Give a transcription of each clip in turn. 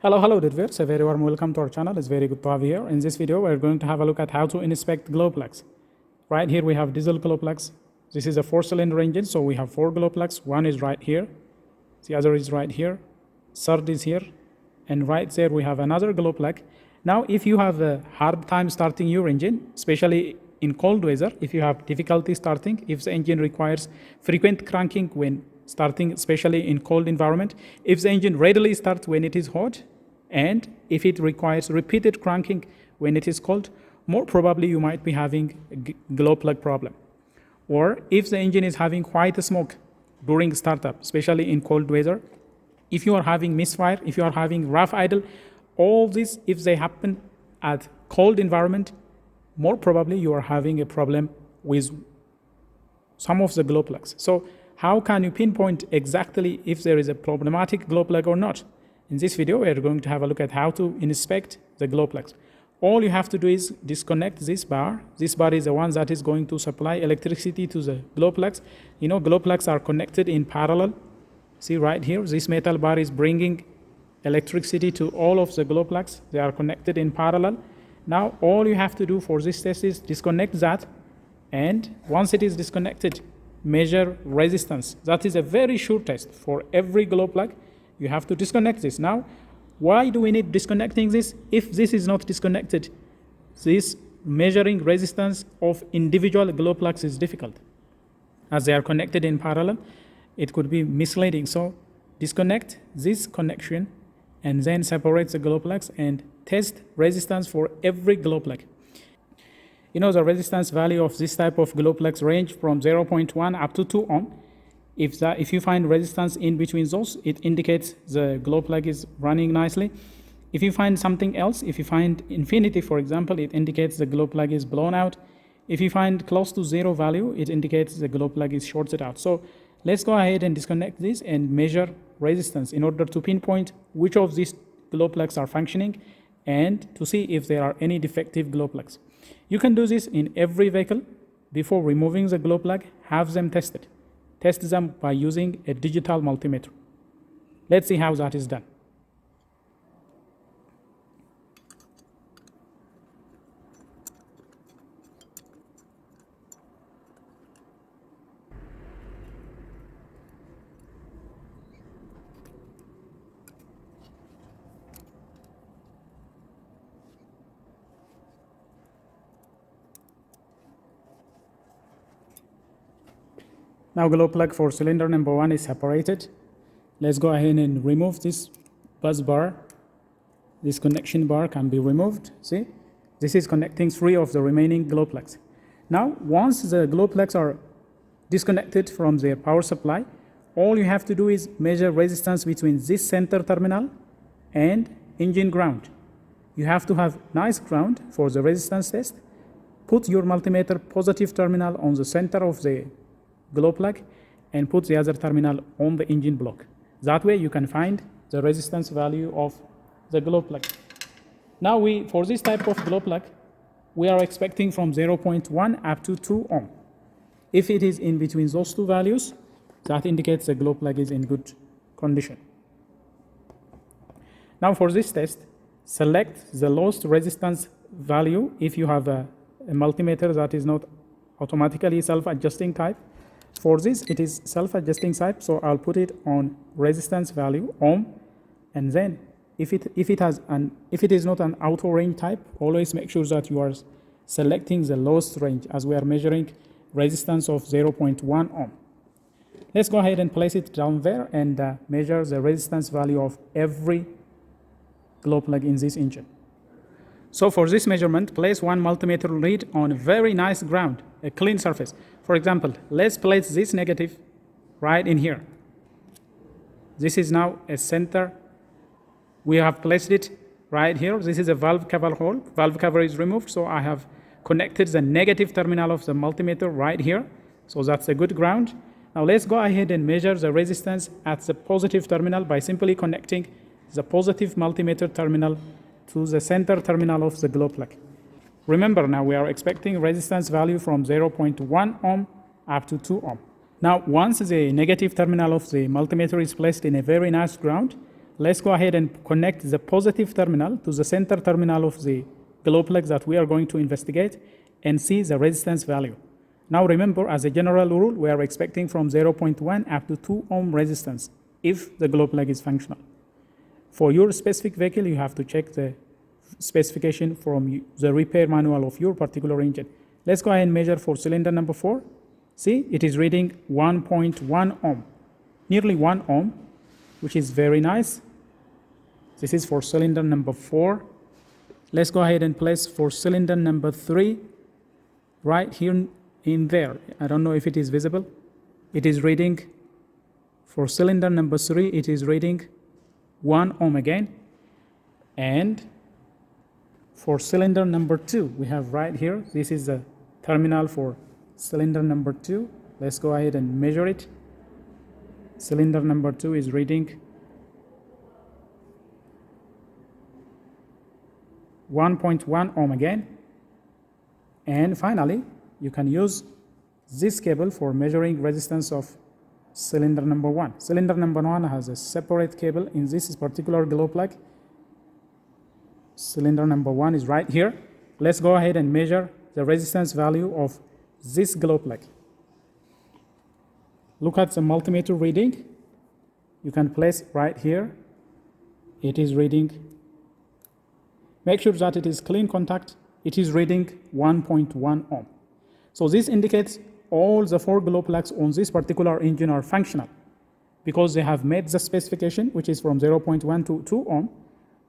Hello dear viewers, a very warm welcome to our channel. It's very good to have you here. In this video, we're going to have a look at how to inspect glow plugs. Right here we have diesel glow plugs. This is a 4-cylinder engine, so we have 4 glow plugs. One is right here, the other is right here, third is here, and right there we have another glow plug. Now if you have a hard time starting your engine, especially in cold weather, if you have difficulty starting, if the engine requires frequent cranking when starting, especially in cold environment, if the engine readily starts when it is hot, and if it requires repeated cranking when it is cold, more probably you might be having a glow plug problem. Or if the engine is having quite a smoke during startup, especially in cold weather, if you are having misfire, if you are having rough idle, all this, if they happen at cold environment, more probably you are having a problem with some of the glow plugs. So how can you pinpoint exactly if there is a problematic glow plug or not? In this video, we are going to have a look at how to inspect the glow plugs. All you have to do is disconnect this bar. This bar is the one that is going to supply electricity to the glow plugs. You know, glow plugs are connected in parallel. See right here, this metal bar is bringing electricity to all of the glow plugs. They are connected in parallel. Now, all you have to do for this test is disconnect that, and once it is disconnected, measure resistance. That is a very sure test for every glow plug. You have to disconnect this. Now, why do we need disconnecting this? If this is not disconnected, this measuring resistance of individual glow plugs is difficult. As they are connected in parallel, it could be misleading. So disconnect this connection and then separate the glow plugs and test resistance for every glow plug. You know, the resistance value of this type of glow plugs range from 0.1 up to 2 ohm. If you find resistance in between those, it indicates the glow plug is running nicely. If you find something else, if you find infinity, for example, it indicates the glow plug is blown out. If you find close to 0 value, it indicates the glow plug is shorted out. So let's go ahead and disconnect this and measure resistance in order to pinpoint which of these glow plugs are functioning and to see if there are any defective glow plugs. You can do this in every vehicle. Before removing the glow plug, have them tested. Test them by using a digital multimeter. Let's see how that is done. Now glow plug for cylinder number 1 is separated. Let's go ahead and remove this bus bar. This connection bar can be removed. See, this is connecting 3 of the remaining glow plugs. Now, once the glow plugs are disconnected from their power supply, all you have to do is measure resistance between this center terminal and engine ground. You have to have nice ground for the resistance test. Put your multimeter positive terminal on the center of the glow plug and put the other terminal on the engine block. That way you can find the resistance value of the glow plug. Now for this type of glow plug, we are expecting from 0.1 up to 2 ohm. If it is in between those two values, that indicates the glow plug is in good condition. Now for this test, select the lowest resistance value if you have a multimeter that is not automatically self-adjusting type. For this, it is self-adjusting type, so I'll put it on resistance value, ohm, and then if it is not an auto range type, always make sure that you are selecting the lowest range as we are measuring resistance of 0.1 ohm. Let's go ahead and place it down there and measure the resistance value of every glow plug in this engine. So for this measurement, place one multimeter lead on a very nice ground, a clean surface. For example, let's place this negative right in here. This is now a center. We have placed it right here. This is a valve cover hole. Valve cover is removed, so I have connected the negative terminal of the multimeter right here. So that's a good ground. Now let's go ahead and measure the resistance at the positive terminal by simply connecting the positive multimeter terminal to the center terminal of the glow plug. Remember, now we are expecting resistance value from 0.1 ohm up to 2 ohm. Now, once the negative terminal of the multimeter is placed in a very nice ground, let's go ahead and connect the positive terminal to the center terminal of the glow plug that we are going to investigate and see the resistance value. Now remember, as a general rule, we are expecting from 0.1 up to 2 ohm resistance if the glow plug is functional. For your specific vehicle, you have to check the specification from the repair manual of your particular engine. Let's go ahead and measure for cylinder number 4. See, it is reading 1.1 ohm, nearly 1 ohm, which is very nice. This is for cylinder number 4. Let's go ahead and place for cylinder number 3 right here in there. I don't know if it is visible. It is reading, for cylinder number 3, it is reading 1 ohm again. And for cylinder number 2, we have right here, this is the terminal for cylinder number 2. Let's go ahead and measure it. Cylinder number 2 is reading 1.1 ohm again. And finally, you can use this cable for measuring resistance of cylinder number 1. Cylinder number 1 has a separate cable in this particular glow plug. Cylinder number 1 is right here. Let's go ahead and measure the resistance value of this glow plug. Look at the multimeter reading. You can place right here. It is reading. Make sure that it is clean contact. It is reading 1.1 ohm. So this indicates all the 4 glow plugs on this particular engine are functional because they have met the specification, which is from 0.1 to 2 ohm.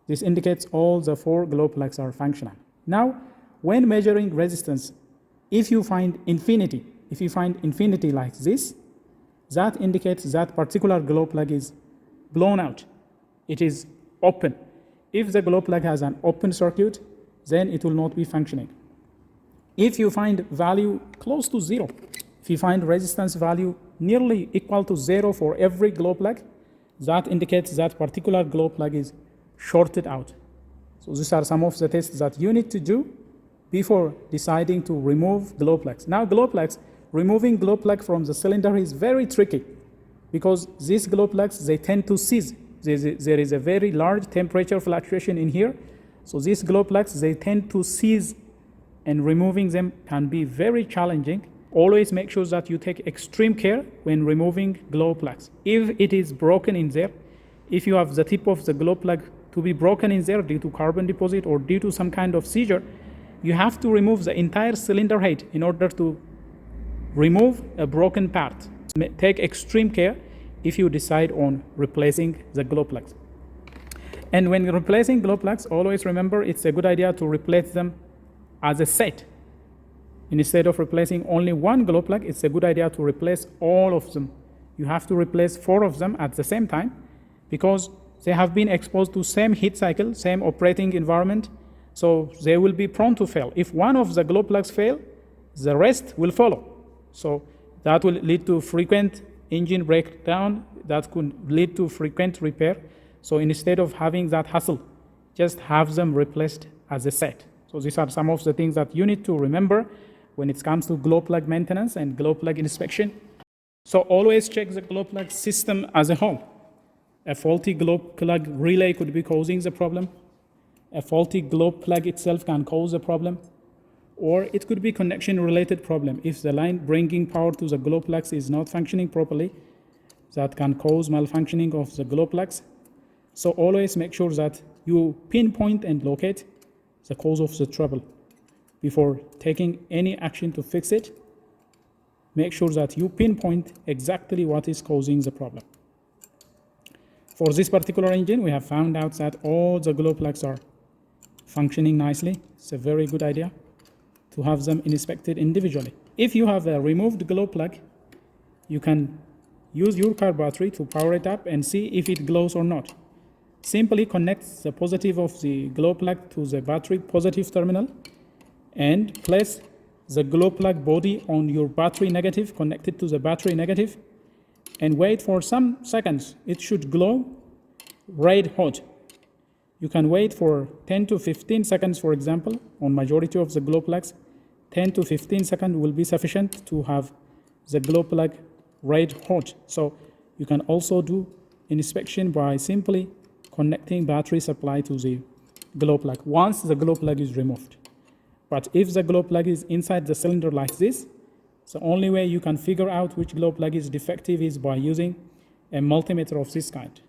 This indicates all the 4 glow plugs are functional. Now, when measuring resistance, if you find infinity like this, that indicates that particular glow plug is blown out. It is open. If the glow plug has an open circuit, then it will not be functioning. If you find value close to 0, if you find resistance value nearly equal to 0 for every glow plug, that indicates that particular glow plug is shorted out. So these are some of the tests that you need to do before deciding to remove glow plugs. Now glow plugs, removing glow plug from the cylinder is very tricky because these glow plugs, they tend to seize. There is a very large temperature fluctuation in here. So these glow plugs, they tend to seize, and removing them can be very challenging. Always make sure that you take extreme care when removing glow plugs. If it is broken in there, if you have the tip of the glow plug to be broken in there due to carbon deposit or due to some kind of seizure, you have to remove the entire cylinder head in order to remove a broken part. Take extreme care if you decide on replacing the glow plugs. And when replacing glow plugs, always remember it's a good idea to replace them as a set. Instead of replacing only one glow plug, it's a good idea to replace all of them. You have to replace 4 of them at the same time because they have been exposed to same heat cycle, same operating environment, so they will be prone to fail. If one of the glow plugs fail, the rest will follow. So that will lead to frequent engine breakdown, that could lead to frequent repair. So instead of having that hassle, just have them replaced as a set. So these are some of the things that you need to remember when it comes to glow plug maintenance and glow plug inspection. So always check the glow plug system as a whole. A faulty glow plug relay could be causing the problem. A faulty glow plug itself can cause a problem. Or it could be connection-related problem. If the line bringing power to the glow plugs is not functioning properly, that can cause malfunctioning of the glow plugs. So always make sure that you pinpoint and locate the cause of the trouble. Before taking any action to fix it, make sure that you pinpoint exactly what is causing the problem. For this particular engine, we have found out that all the glow plugs are functioning nicely. It's a very good idea to have them inspected individually. If you have a removed glow plug, you can use your car battery to power it up and see if it glows or not. Simply connect the positive of the glow plug to the battery positive terminal and place the glow plug body on your battery negative, connected to the battery negative, and wait for some seconds. It should glow red hot. You can wait for 10 to 15 seconds, for example, on majority of the glow plugs. 10 to 15 seconds will be sufficient to have the glow plug red hot. So you can also do inspection by simply connecting battery supply to the glow plug once the glow plug is removed. But if the glow plug is inside the cylinder like this, the only way you can figure out which glow plug is defective is by using a multimeter of this kind.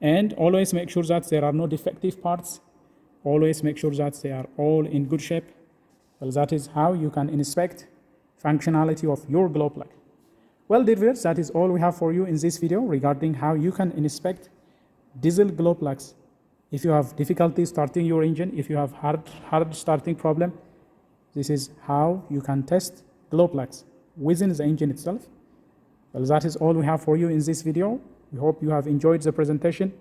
And always make sure that there are no defective parts. Always make sure that they are all in good shape. Well, that is how you can inspect functionality of your glow plug. Well, dear viewers, that is all we have for you in this video regarding how you can inspect diesel glow plugs. If you have difficulty starting your engine, if you have hard starting problem, this is how you can test glow plugs within the engine itself. Well, that is all we have for you in this video. We hope you have enjoyed the presentation.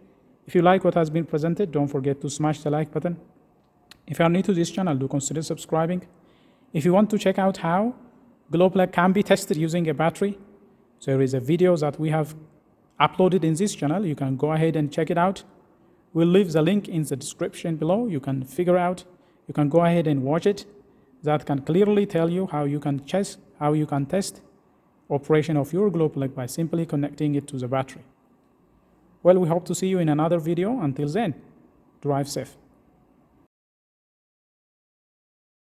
If you like what has been presented, don't forget to smash the like button. If you are new to this channel, do consider subscribing. If you want to check out how glow plug can be tested using a battery, there is a video that we have uploaded in this channel. You can go ahead and check it out. We'll leave the link in the description below. You can figure out, you can go ahead and watch it. That can clearly tell you how you can test operation of your glow plug by simply connecting it to the battery. Well, we hope to see you in another video. Until then, drive safe.